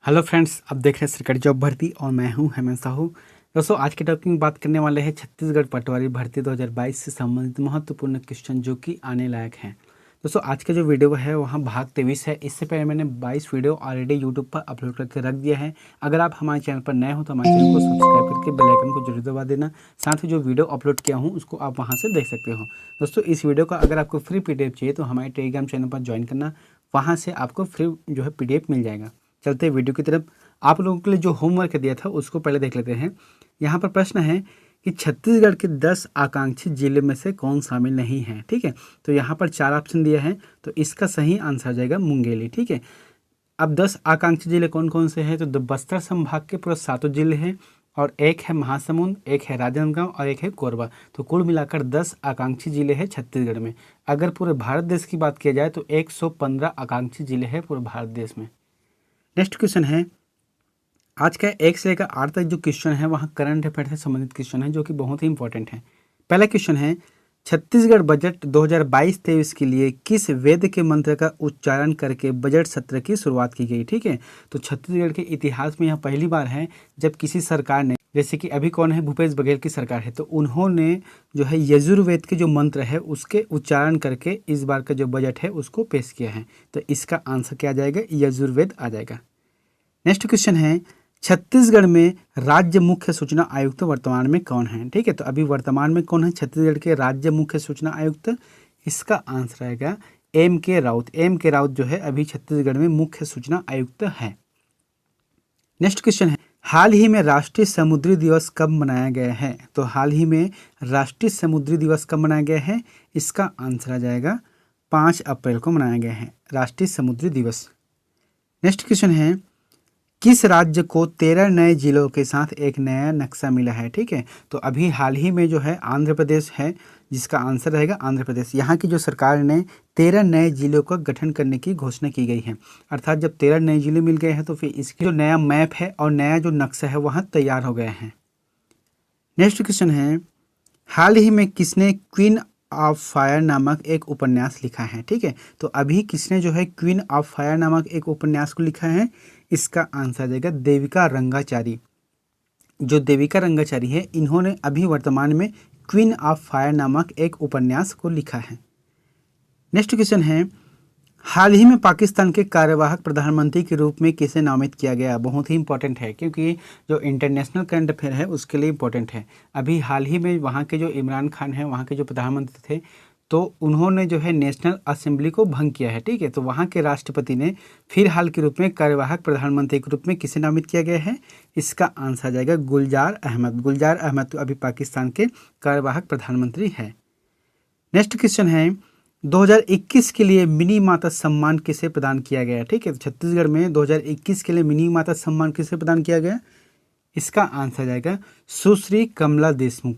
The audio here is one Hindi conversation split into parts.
हेलो फ्रेंड्स, आप देख रहे हैं सरकारी जॉब भर्ती और मैं हूं हेमंत साहू। दोस्तों, आज के टॉपिक में बात करने वाले हैं छत्तीसगढ़ पटवारी भर्ती 2022 से संबंधित महत्वपूर्ण क्वेश्चन जो कि आने लायक हैं। दोस्तों, आज का जो वीडियो है वहाँ भाग 23 है। इससे पहले मैंने 22 वीडियो ऑलरेडी यूट्यूब पर अपलोड करके रख दिया है। अगर आप हमारे चैनल पर नए हो तो हमारे चैनल को सब्सक्राइब करके बेल आइकन को जरूर दबा देना। साथ ही जो वीडियो अपलोड किया हूँ उसको आप वहाँ से देख सकते हो। दोस्तों, इस वीडियो का अगर आपको फ्री PDF चाहिए तो हमारे टेलीग्राम चैनल पर ज्वाइन करना, वहाँ से आपको फ्री जो है PDF मिल जाएगा। चलते हैं वीडियो की तरफ। आप लोगों के लिए जो होमवर्क दिया था उसको पहले देख लेते हैं। यहाँ पर प्रश्न है कि छत्तीसगढ़ के 10 आकांक्षी जिले में से कौन शामिल नहीं है। ठीक है, तो यहाँ पर 4 ऑप्शन दिया है, तो इसका सही आंसर आ जाएगा मुंगेली। ठीक है, अब 10 आकांक्षी जिले कौन कौन से हैं, तो बस्तर संभाग के पूरा 7 जिले हैं और एक है महासमुंद, एक है राजनांदगांव और एक है कोरबा। तो कुल मिलाकर 10 आकांक्षी जिले हैं छत्तीसगढ़ में। अगर पूरे भारत देश की बात किया जाए तो 115 आकांक्षी जिले हैं पूरे भारत देश में। नेक्स्ट क्वेश्चन है, आज का 1 से लेकर 8 तक जो क्वेश्चन है वहाँ करंट अफेयर से संबंधित क्वेश्चन है जो कि बहुत ही इंपॉर्टेंट है। पहला क्वेश्चन है, छत्तीसगढ़ बजट 2022-23 के लिए किस वेद के मंत्र का उच्चारण करके बजट सत्र की शुरुआत की गई। ठीक है, तो छत्तीसगढ़ के इतिहास में यह पहली बार है जब किसी सरकार ने, जैसे कि अभी कौन है, भूपेश बघेल की सरकार है, तो उन्होंने जो है यजुर्वेद के जो मंत्र है उसके उच्चारण करके इस बार का जो बजट है उसको पेश किया है। तो इसका आंसर क्या आ जाएगा, यजुर्वेद आ जाएगा। नेक्स्ट क्वेश्चन है, छत्तीसगढ़ में राज्य मुख्य सूचना आयुक्त वर्तमान में कौन है। ठीक है, तो अभी वर्तमान में कौन है छत्तीसगढ़ के राज्य मुख्य सूचना आयुक्त, इसका आंसर आएगा M.K. राउत। M.K. राउत जो है अभी छत्तीसगढ़ में मुख्य सूचना आयुक्त है। नेक्स्ट क्वेश्चन है, हाल ही में राष्ट्रीय समुद्री दिवस कब मनाया गया है। तो हाल ही में राष्ट्रीय समुद्री दिवस कब मनाया गया है, इसका आंसर आ जाएगा 5 अप्रैल को मनाया गया है राष्ट्रीय समुद्री दिवस। नेक्स्ट क्वेश्चन है, किस राज्य को 13 नए जिलों के साथ एक नया नक्शा मिला है। ठीक है, तो अभी हाल ही में जो है आंध्र प्रदेश है, जिसका आंसर रहेगा आंध्र प्रदेश। यहाँ की जो सरकार ने 13 नए जिलों का गठन करने की घोषणा की गई है। अर्थात जब 13 नए जिले मिल गए हैं तो फिर इसकी जो नया मैप है और नया जो नक्शा है वहाँ तैयार हो गया है। नेक्स्ट क्वेश्चन है, हाल ही में किसने क्वीन ऑफ फायर नामक एक उपन्यास लिखा है। ठीक है, तो अभी किसने जो है क्वीन ऑफ फायर नामक एक उपन्यास को लिखा है, इसका आंसर आ जाएगा देविका रंगाचारी। जो देविका रंगाचारी है इन्होंने अभी वर्तमान में क्वीन ऑफ फायर नामक एक उपन्यास को लिखा है। नेक्स्ट क्वेश्चन है, हाल ही में पाकिस्तान के कार्यवाहक प्रधानमंत्री के रूप में किसे नामित किया गया। बहुत ही इंपॉर्टेंट है क्योंकि जो इंटरनेशनल करंट अफेयर है उसके लिए इंपॉर्टेंट है। अभी हाल ही में वहाँ के जो इमरान खान है, वहाँ के जो प्रधानमंत्री थे, तो उन्होंने जो है नेशनल असेंबली को भंग किया है। ठीक है, तो वहाँ के राष्ट्रपति ने फिर हाल के रूप में कार्यवाहक प्रधानमंत्री के रूप में किसे नामित किया गया है, इसका आंसर आ जाएगा गुलजार अहमद। गुलजार अहमद तो अभी पाकिस्तान के कार्यवाहक प्रधानमंत्री है। नेक्स्ट क्वेश्चन है, 2021 के लिए मिनी माता सम्मान किसे प्रदान किया गया। ठीक है, तो छत्तीसगढ़ में 2021 के लिए मिनी माता सम्मान किसे प्रदान किया गया, इसका आंसर आ जाएगा सुश्री कमला देशमुख।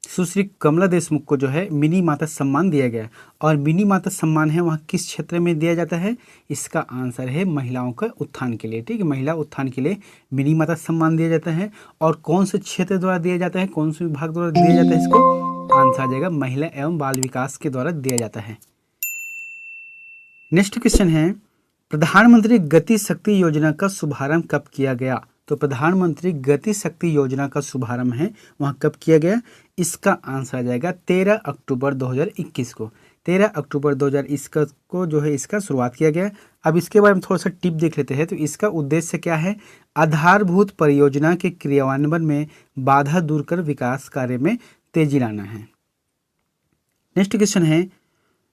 सुश्री कमला देशमुख को जो है मिनी माता सम्मान दिया गया। और मिनी माता सम्मान है वहाँ किस क्षेत्र में दिया जाता है, इसका आंसर है महिलाओं का उत्थान के लिए। ठीक है, महिला उत्थान के लिए मिनी माता सम्मान दिया जाता है। और कौन से क्षेत्र द्वारा दिया जाता है, कौन से विभाग द्वारा दिया जाता है, इसको आंसर आ जाएगा महिला एवं बाल विकास के द्वारा दिया जाता है। नेक्स्ट क्वेश्चन है, प्रधानमंत्री गति शक्ति योजना का शुभारंभ कब किया गया। तो प्रधानमंत्री गति शक्ति योजना का शुभारंभ है वहाँ कब किया गया, इसका आंसर आ जाएगा 13 अक्टूबर 2021 को। 13 अक्टूबर 2021 को जो है इसका शुरुआत किया गया। अब इसके बारे में थोड़ा सा टिप देख लेते हैं। तो इसका उद्देश्य क्या है, आधारभूत परियोजना के क्रियान्वयन में बाधा दूर कर विकास कार्य में तेजी लाना है। नेक्स्ट क्वेश्चन है,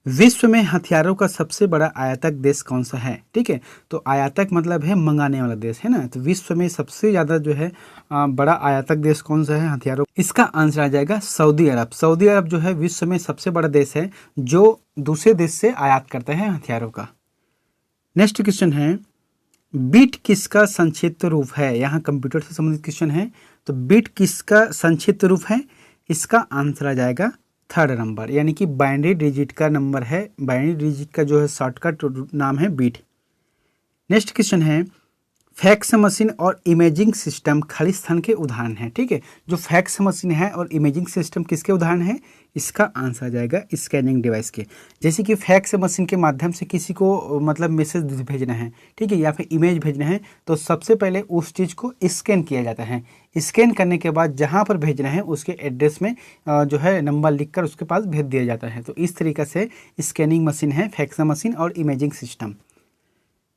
विश्व में हथियारों का सबसे बड़ा आयातक देश कौन सा है। ठीक है, तो आयातक मतलब है मंगाने वाला देश है ना। तो विश्व में सबसे ज़्यादा जो है बड़ा आयातक देश कौन सा है हथियारों, इसका आंसर आ जाएगा सऊदी अरब। सऊदी अरब जो है विश्व में सबसे बड़ा देश है जो दूसरे देश से आयात करता है हथियारों का। नेक्स्ट क्वेश्चन है, बिट किसका संक्षिप्त रूप है। यहाँ कंप्यूटर से संबंधित क्वेश्चन है। तो बिट किसका संक्षिप्त रूप है, इसका आंसर आ जाएगा 3rd नंबर, यानी कि बाइनरी डिजिट का नंबर है। बाइनरी डिजिट का जो है शॉर्टकट नाम है बिट। नेक्स्ट क्वेश्चन है, फैक्स मशीन और इमेजिंग सिस्टम खालिस्तान के उदाहरण हैं। ठीक है, जो फैक्स मशीन है और इमेजिंग सिस्टम किसके उदाहरण है? इसका आंसर आ जाएगा स्कैनिंग डिवाइस के। जैसे कि फैक्स मशीन के माध्यम से किसी को मतलब मैसेज भेजना है, ठीक है, या फिर इमेज भेजना है, तो सबसे पहले उस चीज़ को स्कैन किया जाता है। स्कैन करने के बाद जहाँ पर भेजना है उसके एड्रेस में जो है नंबर लिखकर उसके पास भेज दिया जाता है। तो इस तरीके से स्कैनिंग मशीन है फैक्स मशीन और इमेजिंग सिस्टम।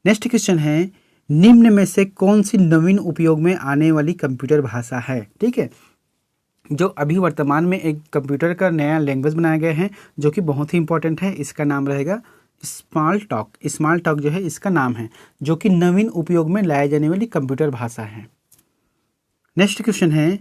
नेक्स्ट क्वेश्चन है, निम्न में से कौन सी नवीन उपयोग में आने वाली कंप्यूटर भाषा है? ठीक है, जो अभी वर्तमान में एक कंप्यूटर का नया लैंग्वेज बनाया गया है जो कि बहुत ही इंपॉर्टेंट है, इसका नाम रहेगा स्मॉल टॉक। स्मॉल टॉक जो है इसका नाम है, जो कि नवीन उपयोग में लाए जाने वाली कंप्यूटर भाषा है। नेक्स्ट क्वेश्चन है,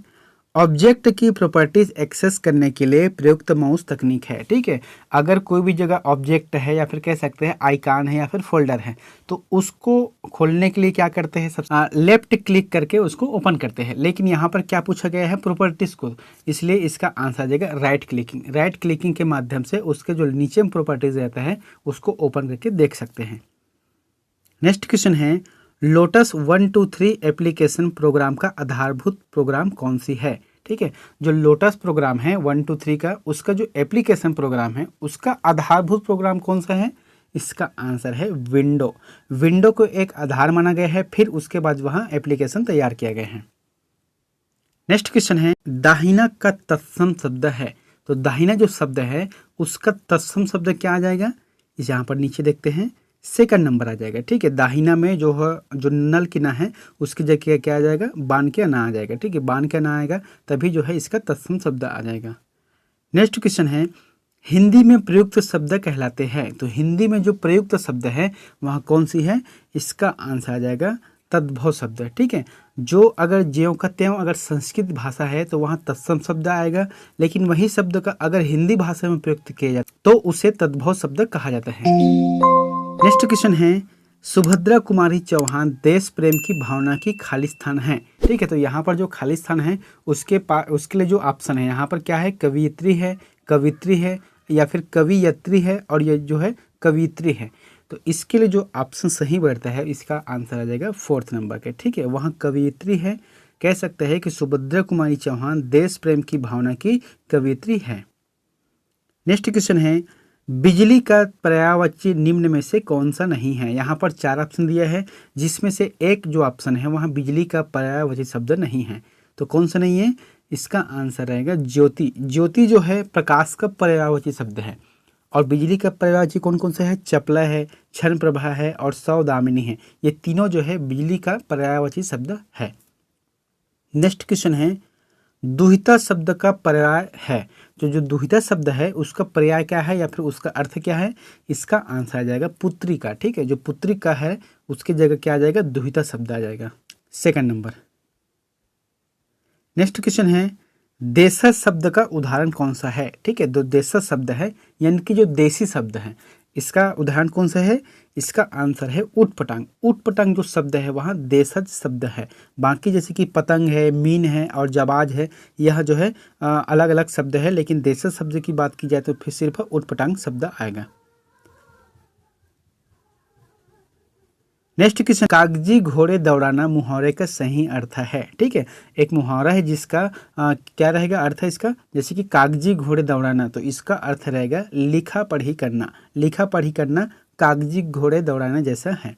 ऑब्जेक्ट की प्रॉपर्टीज एक्सेस करने के लिए प्रयुक्त माउस तकनीक है। ठीक है, अगर कोई भी जगह ऑब्जेक्ट है या फिर कह सकते हैं आइकॉन है या फिर फोल्डर है, तो उसको खोलने के लिए क्या करते हैं? सब लेफ्ट क्लिक करके उसको ओपन करते हैं। लेकिन यहाँ पर क्या पूछा गया है? प्रॉपर्टीज को, इसलिए इसका आंसर आ जाएगा राइट क्लिकिंग। राइट क्लिकिंग के माध्यम से उसके जो नीचे में प्रॉपर्टीज रहता है उसको ओपन करके देख सकते हैं। नेक्स्ट क्वेश्चन है, लोटस 123 एप्लीकेशन प्रोग्राम का आधारभूत प्रोग्राम कौन सी है? ठीक है, जो लोटस प्रोग्राम है 123 का, उसका जो एप्लीकेशन प्रोग्राम है उसका आधारभूत प्रोग्राम कौन सा है? इसका आंसर है विंडो। विंडो को एक आधार माना गया है, फिर उसके बाद वहाँ एप्लीकेशन तैयार किया गया है। नेक्स्ट क्वेश्चन है, दाहिना का तत्सम शब्द है, तो दाहिना जो शब्द है उसका तत्सम शब्द क्या आ जाएगा? यहाँ पर नीचे देखते हैं, सेकंड नंबर आ जाएगा। ठीक है, दाहिना में जो है जो नल की ना है उसकी जगह क्या आ जाएगा? बान के ना आ जाएगा। ठीक है, बान के ना आएगा तभी जो है इसका तत्सम शब्द आ जाएगा। नेक्स्ट क्वेश्चन है, हिंदी में प्रयुक्त शब्द कहलाते हैं, तो हिंदी में जो प्रयुक्त शब्द है वह कौन सी है? इसका आंसर आ जाएगा तद्भव शब्द। ठीक है, जो अगर ज्यों का त्यों अगर संस्कृत भाषा है तो वहाँ तत्सम शब्द आएगा, लेकिन वही शब्द का अगर हिंदी भाषा में प्रयुक्त किया जाए तो उसे तद्भव शब्द कहा जाता है। नेक्स्ट क्वेश्चन है, सुभद्रा कुमारी चौहान देश प्रेम की भावना की खालिस्तान है। ठीक है, तो यहाँ पर जो खालिस्तान है उसके लिए जो ऑप्शन है यहाँ पर क्या है? कवियत्री है, कवित्री है, या फिर कवियत्री है, और ये जो है कवित्री है। तो इसके लिए जो ऑप्शन सही बैठता है इसका आंसर आ जाएगा 4th नंबर के। ठीक है, वहाँ कवियत्री है, कह सकते हैं कि सुभद्रा कुमारी चौहान देश प्रेम की भावना की कवियत्री है। नेक्स्ट क्वेश्चन है, बिजली का पर्यायवाची निम्न में से कौन सा नहीं है? यहाँ पर 4 ऑप्शन दिया है, जिसमें से एक जो ऑप्शन है वहाँ बिजली का पर्यायवाची शब्द नहीं है। तो कौन सा नहीं है? इसका आंसर रहेगा ज्योति। ज्योति जो है प्रकाश का पर्यायवाची शब्द है, और बिजली का पर्यायवाची कौन कौन सा है? चपला है, क्षण प्रभा है और सौदामिनी है। ये तीनों जो है बिजली का पर्यायवाची शब्द है। नेक्स्ट क्वेश्चन है, दुहिता शब्द का पर्याय है, जो दुहिता शब्द है उसका पर्याय क्या है या फिर उसका अर्थ क्या है? इसका आंसर आ जाएगा पुत्री का। ठीक है, जो पुत्री का है उसकी जगह क्या आ जाएगा? दुहिता शब्द आ जाएगा, सेकंड नंबर। नेक्स्ट क्वेश्चन है, देशज शब्द का उदाहरण कौन सा है? ठीक है, जो देशज शब्द है यानी कि जो देसी शब्द है, इसका उदाहरण कौन सा है? इसका आंसर है ऊटपटांग। ऊटपटांग जो शब्द है वहाँ देशज शब्द है। बाकी जैसे कि पतंग है, मीन है और जवाज है, यह जो है अलग अलग शब्द है, लेकिन देशज शब्द की बात की जाए तो फिर सिर्फ ऊटपटांग शब्द आएगा। नेक्स्ट क्वेश्चन, कागजी घोड़े दौड़ाना मुहावरे का सही अर्थ है। ठीक है, एक मुहावरा है जिसका क्या रहेगा अर्थ है इसका? जैसे कि कागजी घोड़े दौड़ाना, तो इसका अर्थ रहेगा लिखा पढ़ी करना। लिखा पढ़ी करना कागजी घोड़े दौड़ाना जैसा है।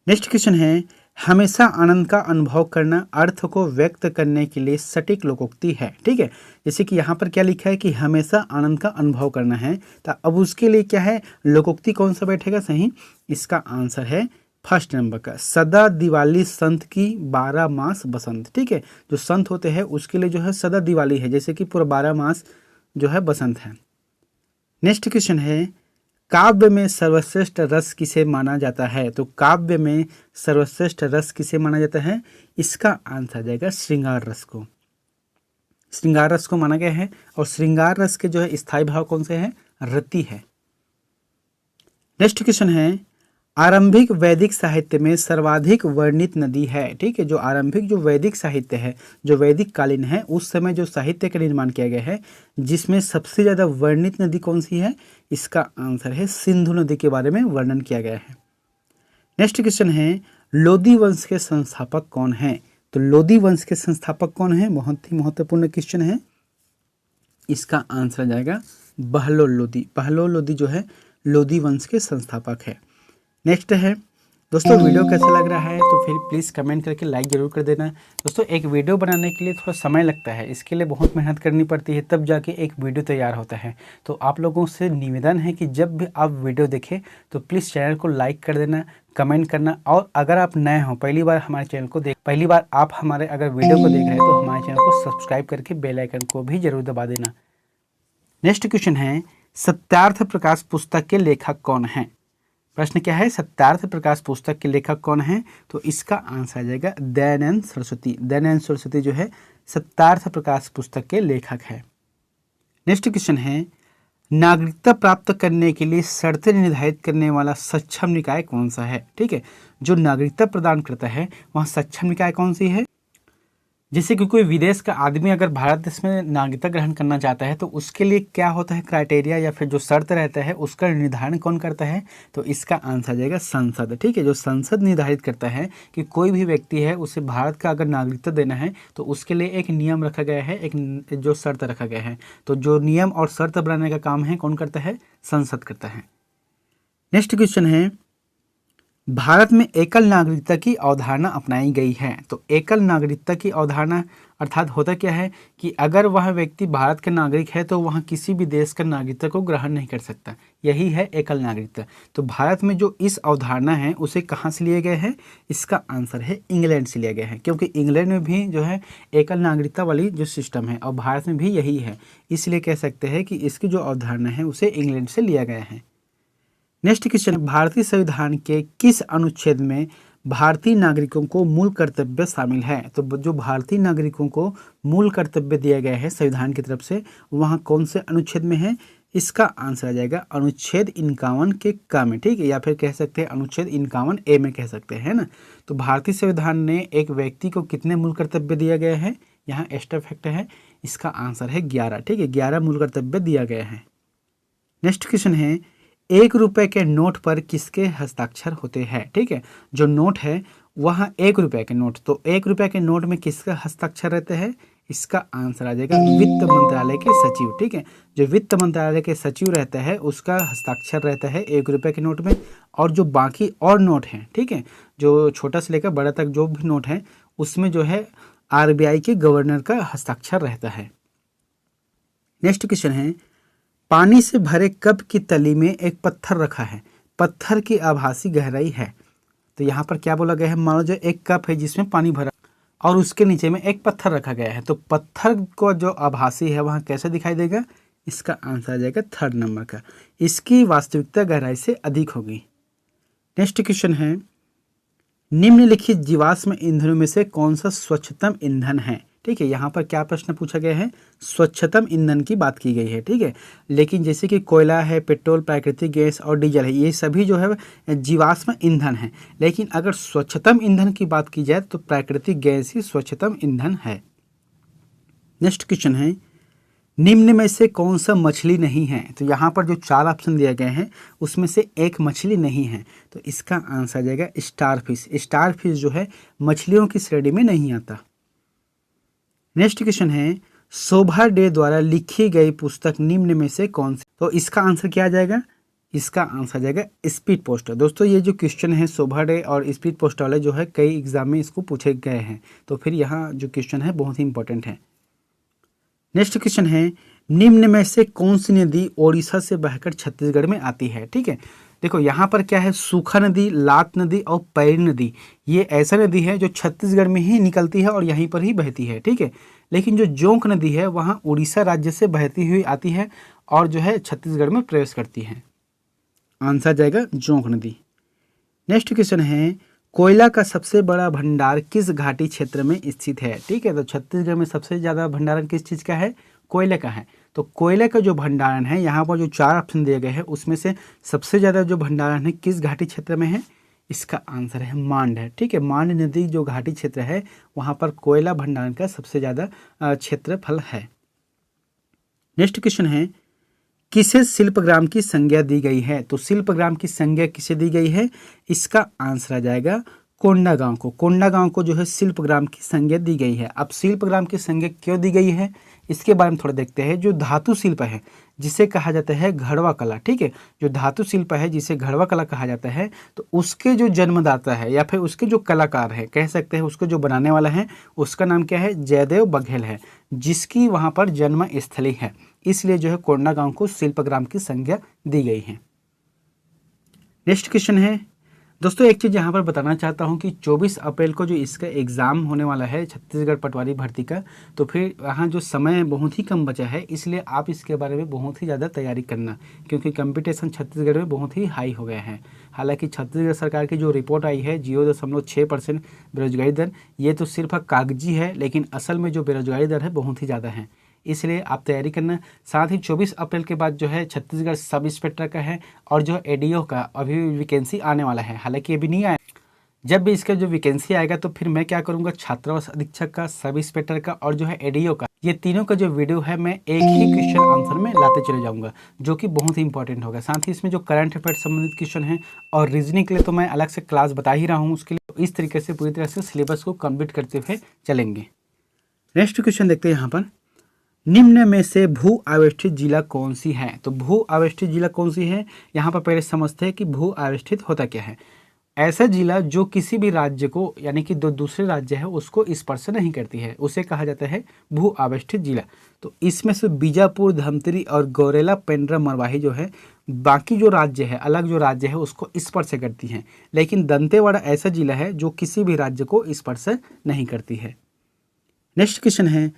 नेक्स्ट क्वेश्चन है, हमेशा आनंद का अनुभव करना अर्थ को व्यक्त करने के लिए सटीक लोकोक्ति है। ठीक है, जैसे कि यहाँ पर क्या लिखा है कि हमेशा आनंद का अनुभव करना है, तो अब उसके लिए क्या है? लोकोक्ति कौन सा बैठेगा सही? इसका आंसर है फर्स्ट नंबर का, सदा दिवाली संत की 12 मास बसंत। ठीक है, जो संत होते हैं उसके लिए जो है सदा दिवाली है, जैसे कि पूरा 12 मास जो है बसंत है। नेक्स्ट क्वेश्चन है, काव्य में सर्वश्रेष्ठ रस किसे माना जाता है? तो काव्य में सर्वश्रेष्ठ रस किसे माना जाता है? इसका आंसर आ जाएगा श्रृंगार रस को। श्रृंगार रस को माना गया है, और श्रृंगार रस के जो है स्थायी भाव कौन से हैं? रति है। नेक्स्ट क्वेश्चन है, आरंभिक वैदिक साहित्य में सर्वाधिक वर्णित नदी है। ठीक है, जो आरंभिक जो वैदिक साहित्य है, जो वैदिक कालीन है, उस समय जो साहित्य का निर्माण किया गया है जिसमें सबसे ज़्यादा वर्णित नदी कौन सी है? इसका आंसर है सिंधु नदी के बारे में वर्णन किया गया है। नेक्स्ट क्वेश्चन है, लोदी वंश के संस्थापक कौन हैं? तो लोदी वंश के संस्थापक कौन है? बहुत ही महत्वपूर्ण क्वेश्चन है। इसका आंसर आ जाएगा बहलोल लोदी। बहलोल लोदी जो है लोदी वंश के संस्थापक है। नेक्स्ट है दोस्तों, वीडियो कैसा लग रहा है तो फिर प्लीज़ कमेंट करके लाइक ज़रूर कर देना। दोस्तों एक वीडियो बनाने के लिए थोड़ा समय लगता है, इसके लिए बहुत मेहनत करनी पड़ती है, तब जाके एक वीडियो तैयार होता है। तो आप लोगों से निवेदन है कि जब भी आप वीडियो देखें तो प्लीज़ चैनल को लाइक कर देना, कमेंट करना, और अगर आप नए हो, पहली बार हमारे चैनल को पहली बार आप हमारे अगर वीडियो को देख रहे हैं तो हमारे चैनल को सब्सक्राइब करके बेल आइकन को भी जरूर दबा देना। नेक्स्ट क्वेश्चन है, सत्यार्थ प्रकाश पुस्तक के लेखक कौन हैं? प्रश्न क्या है? सत्यार्थ प्रकाश पुस्तक के लेखक कौन है? तो इसका आंसर आ जाएगा दयानंद सरस्वती। दयानंद सरस्वती जो है सत्यार्थ प्रकाश पुस्तक के लेखक है। नेक्स्ट क्वेश्चन है, नागरिकता प्राप्त करने के लिए शर्तें निर्धारित करने वाला सक्षम निकाय कौन सा है? ठीक है, जो नागरिकता प्रदान करता है वहाँ सक्षम निकाय कौन सी है? जैसे कि कोई विदेश का आदमी अगर भारत देश में नागरिकता ग्रहण करना चाहता है तो उसके लिए क्या होता है क्राइटेरिया या फिर जो शर्त रहता है उसका निर्धारण कौन करता है? तो इसका आंसर आ जाएगा संसद। ठीक है, जो संसद निर्धारित करता है कि कोई भी व्यक्ति है उसे भारत का अगर नागरिकता देना है तो उसके लिए एक नियम रखा गया है, एक जो शर्त रखा गया है। तो जो नियम और शर्त बनाने का काम है कौन करता है? संसद करता है। नेक्स्ट क्वेश्चन है, भारत में एकल नागरिकता की अवधारणा अपनाई गई है। तो एकल नागरिकता की अवधारणा अर्थात होता क्या है कि अगर वह व्यक्ति भारत का नागरिक है तो वह किसी भी देश का नागरिकता को ग्रहण नहीं कर सकता, यही है एकल नागरिकता। तो भारत में जो इस अवधारणा है उसे कहाँ से लिए गए हैं? इसका आंसर है इंग्लैंड से लिया गया है, क्योंकि इंग्लैंड में भी जो है एकल नागरिकता वाली जो सिस्टम है और भारत में भी यही है, इसलिए कह सकते हैं कि इसकी जो अवधारणा है उसे इंग्लैंड से लिया गया है। नेक्स्ट क्वेश्चन, भारतीय संविधान के किस अनुच्छेद में भारतीय नागरिकों को मूल कर्तव्य शामिल है? तो जो भारतीय नागरिकों को मूल कर्तव्य दिया गया है संविधान की तरफ से, वहाँ कौन से अनुच्छेद में है? इसका आंसर आ जाएगा अनुच्छेद 51 के क में। ठीक है, या फिर कह सकते हैं अनुच्छेद 51 ए में कह सकते हैं ना। तो भारतीय संविधान ने एक व्यक्ति को कितने मूल कर्तव्य दिया गया है? यहाँ एक्स्ट्रा फैक्ट है, इसका आंसर है 11। ठीक है, 11 मूल कर्तव्य दिया गया है। नेक्स्ट क्वेश्चन है, 1 रुपए के नोट पर किसके हस्ताक्षर होते हैं? ठीक है, जो नोट है वहाँ 1 रुपए के नोट, तो 1 रुपए के नोट में किसका हस्ताक्षर रहते हैं? इसका आंसर आ जाएगा वित्त मंत्रालय के सचिव। ठीक है, जो वित्त मंत्रालय के सचिव रहता है उसका हस्ताक्षर रहता है 1 रुपए के नोट में। और जो बाकी और नोट हैं, ठीक है, जो छोटा से लेकर बड़ा तक जो भी नोट है उसमें जो है RBI के गवर्नर का हस्ताक्षर रहता है। नेक्स्ट क्वेश्चन है, पानी से भरे कप की तली में एक पत्थर रखा है, पत्थर की आभासी गहराई है। तो यहाँ पर क्या बोला गया है? मान लो जो एक कप है जिसमें पानी भरा और उसके नीचे में एक पत्थर रखा गया है, तो पत्थर को जो आभासी है वहाँ कैसे दिखाई देगा? इसका आंसर आ जाएगा 3rd नंबर का, इसकी वास्तविकता गहराई से अधिक होगी। नेक्स्ट क्वेश्चन है, निम्नलिखित जीवाश्म ईंधनों में से कौन सा स्वच्छतम ईंधन है? ठीक है, यहाँ पर क्या प्रश्न पूछा गया है? स्वच्छतम ईंधन की बात की गई है। ठीक है, लेकिन जैसे कि कोयला है, पेट्रोल, प्राकृतिक गैस और डीजल है, ये सभी जो है जीवाश्म ईंधन है। लेकिन अगर स्वच्छतम ईंधन की बात की जाए तो प्राकृतिक गैस ही स्वच्छतम ईंधन है। नेक्स्ट क्वेश्चन है, निम्न में से कौन सा मछली नहीं है? तो यहाँ पर जो 4 ऑप्शन दिए गए हैं उसमें से एक मछली नहीं है, तो इसका आंसर आ जाएगा स्टारफिश। स्टारफिश जो है मछलियों की श्रेणी में नहीं आता। नेक्स्ट क्वेश्चन है, शोभा डे द्वारा लिखी गई पुस्तक निम्न में से कौन सी? तो इसका आंसर क्या आ जाएगा? इसका आंसर आ जाएगा स्पीड पोस्ट। दोस्तों ये जो क्वेश्चन है शोभा डे और स्पीड पोस्ट वाले जो है कई एग्जाम में इसको पूछे गए हैं, तो फिर यहाँ जो क्वेश्चन है बहुत ही इंपॉर्टेंट है। नेक्स्ट क्वेश्चन है, निम्न में से कौन सी नदी ओडिशा से बहकर छत्तीसगढ़ में आती है? ठीक है, देखो यहाँ पर क्या है, सूखा नदी, लात नदी और पैरी नदी, ये ऐसा नदी है जो छत्तीसगढ़ में ही निकलती है और यहीं पर ही बहती है। ठीक है, लेकिन जो जोंक नदी है वहाँ उड़ीसा राज्य से बहती हुई आती है और जो है छत्तीसगढ़ में प्रवेश करती है। आंसर जाएगा जोंक नदी। नेक्स्ट क्वेश्चन है, कोयला का सबसे बड़ा भंडार किस घाटी क्षेत्र में स्थित है? ठीक है, तो छत्तीसगढ़ में सबसे ज़्यादा भंडारण किस चीज़ का है? कोयले का है। तो कोयले का जो भंडारण है, यहाँ पर जो 4 ऑप्शन दिए गए हैं उसमें से सबसे ज़्यादा जो भंडारण है किस घाटी क्षेत्र में है? इसका आंसर है मांड है। ठीक है, मांड नदी जो घाटी क्षेत्र है वहाँ पर कोयला भंडारण का सबसे ज़्यादा क्षेत्रफल है। नेक्स्ट क्वेश्चन है, किसे शिल्पग्राम की संज्ञा दी गई है? तो शिल्पग्राम की संज्ञा किसे दी गई है? इसका आंसर आ जाएगा कोंडागांव को जो है शिल्पग्राम की संज्ञा दी गई है। अब शिल्पग्राम की संज्ञा क्यों दी गई है इसके बारे में थोड़ा देखते हैं। जो धातु शिल्प है जिसे कहा जाता है घड़वा कला, ठीक है, जो धातु शिल्प है जिसे घड़वा कला कहा जाता है, तो उसके जो जन्मदाता है या फिर उसके जो कलाकार है, कह सकते हैं उसको जो बनाने वाला है, उसका नाम क्या है, जयदेव बघेल है, जिसकी वहाँ पर जन्म स्थली है। इसलिए जो है कोंडागांव को शिल्पग्राम की संज्ञा दी गई है। नेक्स्ट क्वेश्चन है दोस्तों, एक चीज़ यहाँ पर बताना चाहता हूँ कि 24 अप्रैल को जो इसका एग्ज़ाम होने वाला है छत्तीसगढ़ पटवारी भर्ती का, तो फिर यहाँ जो समय बहुत ही कम बचा है, इसलिए आप इसके बारे में बहुत ही ज़्यादा तैयारी करना, क्योंकि कंपटीशन छत्तीसगढ़ में बहुत ही हाई हो गया है। हालांकि छत्तीसगढ़ सरकार की जो रिपोर्ट आई है 0.6% बेरोजगारी दर, ये तो सिर्फ कागजी है, लेकिन असल में जो बेरोजगारी दर है बहुत ही ज़्यादा है, इसलिए आप तैयारी करना। साथ ही 24 अप्रैल के बाद जो है छत्तीसगढ़ सब इंस्पेक्टर का है और जो एडीओ का अभी वैकेंसी आने वाला है, हालांकि अभी नहीं आया। जब भी इसका जो वैकेंसी आएगा तो फिर मैं क्या करूंगा, छात्रावास अधीक्षक का, सब इंस्पेक्टर का और जो है एडीओ का, ये तीनों का जो वीडियो है मैं एक ही क्वेश्चन आंसर में लाते चले जाऊंगा, जो कि बहुत ही इंपॉर्टेंट होगा। साथ ही इसमें जो करंट अफेयर संबंधित क्वेश्चन है और रीजनिंग के लिए तो मैं अलग से क्लास बता ही रहा हूँ, उसके लिए तो इस तरीके से पूरी तरह से सिलेबस को कंप्लीट करते हुए चलेंगे। नेक्स्ट क्वेश्चन देखते हैं यहाँ पर, निम्न में से भू आवेष्टित जिला कौन सी है। तो भू आवेष्टित जिला कौन सी है, यहाँ पर पहले समझते हैं कि भू आवेष्टित होता क्या है। ऐसा जिला जो किसी भी राज्य को, यानी कि जो दूसरे राज्य है उसको स्पर्श नहीं करती है, उसे कहा जाता है भू आवेष्टित जिला। तो इसमें से बीजापुर, धमतरी और गौरेला, पेंड्रा, मरवाही जो है बाकी जो राज्य है, अलग जो राज्य है उसको स्पर्श करती हैं, लेकिन दंतेवाड़ा ऐसा जिला है जो किसी भी राज्य को स्पर्श नहीं करती है। नेक्स्ट क्वेश्चन है,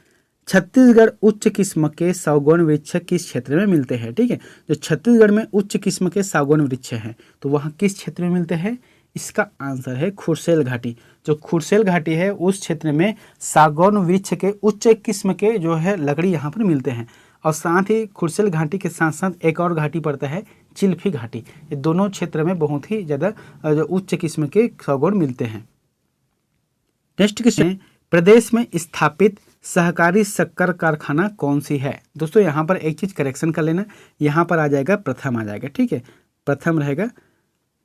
छत्तीसगढ़ उच्च किस्म के सागौन वृक्ष किस क्षेत्र में मिलते हैं। ठीक है, जो छत्तीसगढ़ में उच्च किस्म के सागौन वृक्ष हैं तो वहाँ किस क्षेत्र में मिलते हैं, इसका आंसर है खुरसेल घाटी। जो खुरसेल घाटी है उस क्षेत्र में सागौन वृक्ष के उच्च किस्म के जो है लकड़ी यहाँ पर मिलते हैं। और साथ ही खुरसेल घाटी के साथ साथ एक और घाटी पड़ता है चिल्फी घाटी। ये दोनों क्षेत्र में बहुत ही ज़्यादा उच्च किस्म के सागौन मिलते हैं। नेक्स्ट क्वेश्चन, प्रदेश में स्थापित सहकारी शक्कर कारखाना कौन सी है। दोस्तों यहाँ पर एक चीज़ करेक्शन कर लेना, यहाँ पर आ जाएगा प्रथम आ जाएगा, ठीक है, प्रथम रहेगा,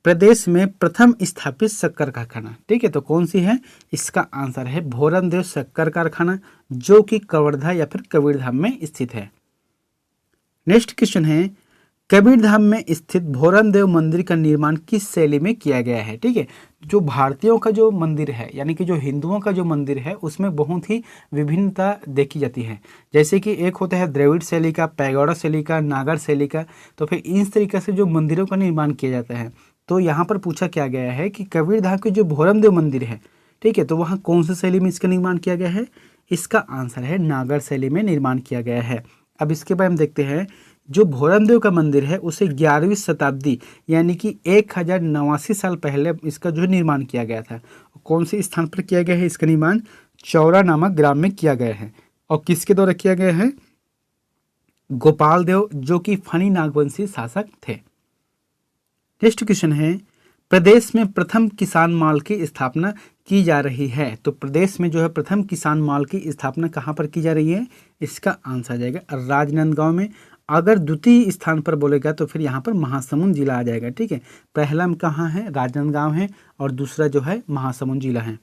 प्रदेश में प्रथम स्थापित शक्कर कारखाना। ठीक है, तो कौन सी है, इसका आंसर है भोरमदेव शक्कर कारखाना, जो कि कवर्धा या फिर कबीरधाम में स्थित है। नेक्स्ट क्वेश्चन है, कबीरधाम में स्थित भोरमदेव मंदिर का निर्माण किस शैली में किया गया है। ठीक है, जो भारतीयों का जो मंदिर है, यानी कि जो हिंदुओं का जो मंदिर है, उसमें बहुत ही विभिन्नता देखी जाती है। जैसे कि एक होता है द्रविड़ शैली का, पैगोडा शैली का, नागर शैली का, तो फिर इस तरीके से जो मंदिरों का निर्माण किया जाता है। तो यहाँ पर पूछा क्या गया है कि कबीरधाम के जो भोरमदेव मंदिर है, ठीक है, तो वहाँ कौन सी शैली में इसका निर्माण किया गया है, इसका आंसर है नागर शैली में निर्माण किया गया है। अब इसके बाद हम देखते हैं, जो भोरमदेव का मंदिर है उसे 11वीं शताब्दी यानी कि 1089 साल पहले इसका जो निर्माण किया गया था। कौन से स्थान पर किया गया है इसका निर्माण, चौरा नामक ग्राम में किया गया है। और किसके द्वारा किया गया है, गोपाल देव, जो कि फणी नागवंशी शासक थे। नेक्स्ट क्वेश्चन है, प्रदेश में प्रथम किसान माल की स्थापना की जा रही है। तो प्रदेश में जो है प्रथम किसान माल की स्थापना कहाँ पर की जा रही है, इसका आंसर आ जाएगा राजनांदगांव में। अगर द्वितीय स्थान पर बोलेगा तो फिर यहाँ पर महासमुंद जिला आ जाएगा। ठीक है, पहला कहाँ है, राजनांदगांव है, और दूसरा जो है महासमुंद जिला है।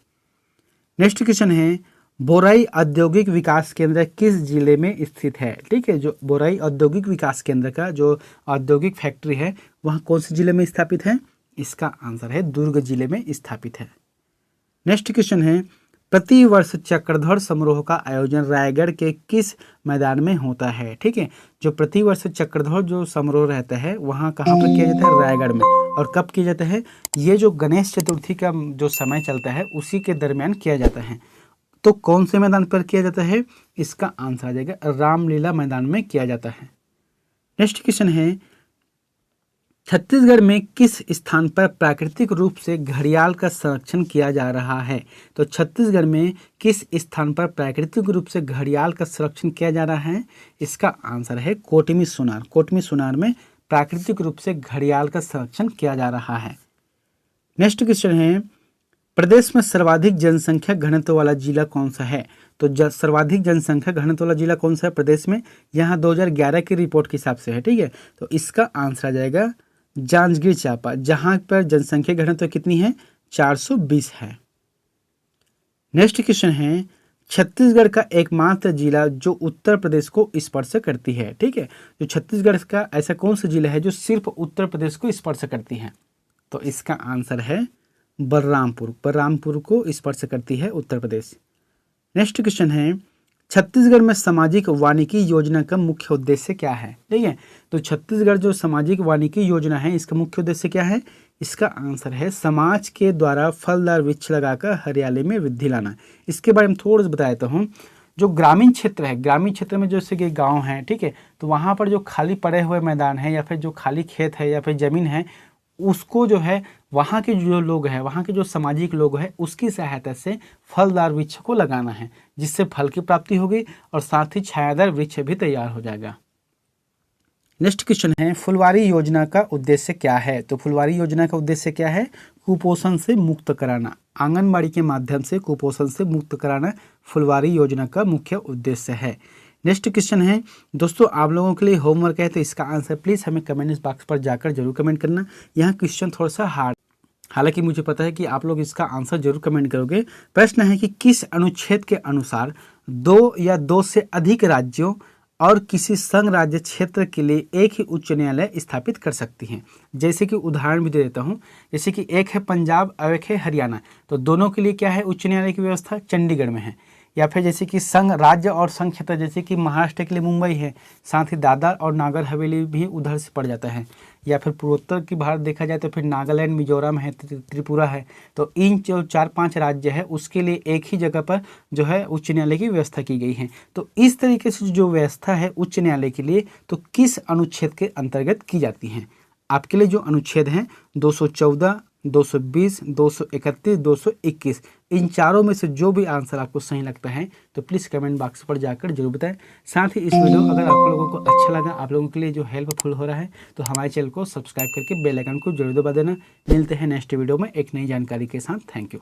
नेक्स्ट क्वेश्चन है, बोराई औद्योगिक विकास केंद्र किस जिले में स्थित है। ठीक है, जो बोराई औद्योगिक विकास केंद्र का जो औद्योगिक फैक्ट्री है वह कौन से जिले में स्थापित है, इसका आंसर है दुर्ग जिले में स्थापित है। नेक्स्ट क्वेश्चन है, प्रति वर्ष चक्रधर समारोह का आयोजन रायगढ़ के किस मैदान में होता है। ठीक है, जो प्रति वर्ष चक्रधर जो समारोह रहता है वहाँ कहाँ पर किया जाता है, रायगढ़ में। और कब किया जाता है, ये जो गणेश चतुर्थी का जो समय चलता है उसी के दरमियान किया जाता है। तो कौन से मैदान पर किया जाता है, इसका आंसर आ जाएगा रामलीला मैदान में किया जाता है। नेक्स्ट क्वेश्चन है, छत्तीसगढ़ में किस स्थान पर प्राकृतिक रूप से घड़ियाल का संरक्षण किया जा रहा है। तो छत्तीसगढ़ में किस स्थान पर प्राकृतिक रूप से घड़ियाल का संरक्षण किया जा रहा है, इसका आंसर है कोटमी सोनार। कोटमी सोनार में प्राकृतिक रूप से घड़ियाल का संरक्षण किया जा रहा है। नेक्स्ट क्वेश्चन है, प्रदेश में सर्वाधिक जनसंख्या घनत्व वाला जिला कौन सा है। तो सर्वाधिक जनसंख्या घनत्व वाला जिला कौन सा है प्रदेश में, यहाँ 2011 की रिपोर्ट के हिसाब से है। ठीक है, तो इसका आंसर आ जाएगा जांजगीर चांपा, जहाँ पर जनसंख्या घनत्व कितनी है, 420 है। नेक्स्ट क्वेश्चन है, छत्तीसगढ़ का एकमात्र जिला जो उत्तर प्रदेश को स्पर्श करती है। ठीक है, जो छत्तीसगढ़ का ऐसा कौन सा जिला है जो सिर्फ उत्तर प्रदेश को स्पर्श करती है? तो इसका आंसर है बलरामपुर। बलरामपुर को स्पर्श करती है उत्तर प्रदेश। नेक्स्ट क्वेश्चन है, छत्तीसगढ़ में सामाजिक वानिकी योजना का मुख्य उद्देश्य क्या है? ठीक है, तो छत्तीसगढ़ जो सामाजिक वानिकी योजना है इसका मुख्य उद्देश्य क्या है? इसका आंसर है समाज के द्वारा फलदार वृक्ष लगाकर हरियाली में वृद्धि लाना। इसके बारे में थोड़ा सा बता देता हूँ। जो ग्रामीण क्षेत्र है, ग्रामीण क्षेत्र में जैसे कि गांव है, ठीक है, तो वहाँ पर जो खाली पड़े हुए मैदान है या फिर जो खाली खेत है या फिर ज़मीन है, उसको जो है वहाँ के जो लोग हैं, वहाँ के जो सामाजिक लोग हैं, उसकी सहायता से फलदार वृक्ष को लगाना है, जिससे फल की प्राप्ति होगी और साथ ही छायादार वृक्ष भी तैयार हो जाएगा। नेक्स्ट क्वेश्चन है, फुलवारी योजना का उद्देश्य क्या है? तो फुलवारी योजना का उद्देश्य क्या है? कुपोषण से मुक्त कराना। आंगनबाड़ी के माध्यम से कुपोषण से मुक्त कराना फुलवारी योजना का मुख्य उद्देश्य है। नेक्स्ट क्वेश्चन है दोस्तों, आप लोगों के लिए होमवर्क है, तो इसका आंसर प्लीज़ हमें कमेंट बॉक्स पर जाकर जरूर कमेंट करना। यहाँ क्वेश्चन थोड़ा सा हार्ड, हालांकि मुझे पता है कि आप लोग इसका आंसर जरूर कमेंट करोगे। प्रश्न है कि किस अनुच्छेद के अनुसार 2 या 2 से अधिक राज्यों और किसी संघ राज्य क्षेत्र के लिए एक ही उच्च न्यायालय स्थापित कर सकती हैं? जैसे कि उदाहरण भी दे देता हूँ, जैसे कि एक है पंजाब और एक है हरियाणा, तो दोनों के लिए क्या है उच्च न्यायालय की व्यवस्था? चंडीगढ़ में है। या फिर जैसे कि संघ राज्य और संघ क्षेत्र, जैसे कि महाराष्ट्र के लिए मुंबई है, साथ ही दादर और नागर हवेली भी उधर से पड़ जाता है। या फिर पूर्वोत्तर की भारत देखा जाए तो फिर नागालैंड, मिजोरम है, त्रिपुरा है। तो इन जो 4-5 राज्य है उसके लिए एक ही जगह पर जो है उच्च न्यायालय की व्यवस्था की गई है। तो इस तरीके से जो व्यवस्था है उच्च न्यायालय के लिए, तो किस अनुच्छेद के अंतर्गत की जाती है? आपके लिए जो अनुच्छेद हैं 214, 220, 231, 221, इन चारों में से जो भी आंसर आपको सही लगता है तो प्लीज़ कमेंट बॉक्स पर जाकर जरूर बताएं। साथ ही इस वीडियो अगर आप लोगों को अच्छा लगा, आप लोगों के लिए जो हेल्पफुल हो रहा है, तो हमारे चैनल को सब्सक्राइब करके बेल आइकन को जरूर दबा देना। मिलते हैं नेक्स्ट वीडियो में एक नई जानकारी के साथ। Thank you.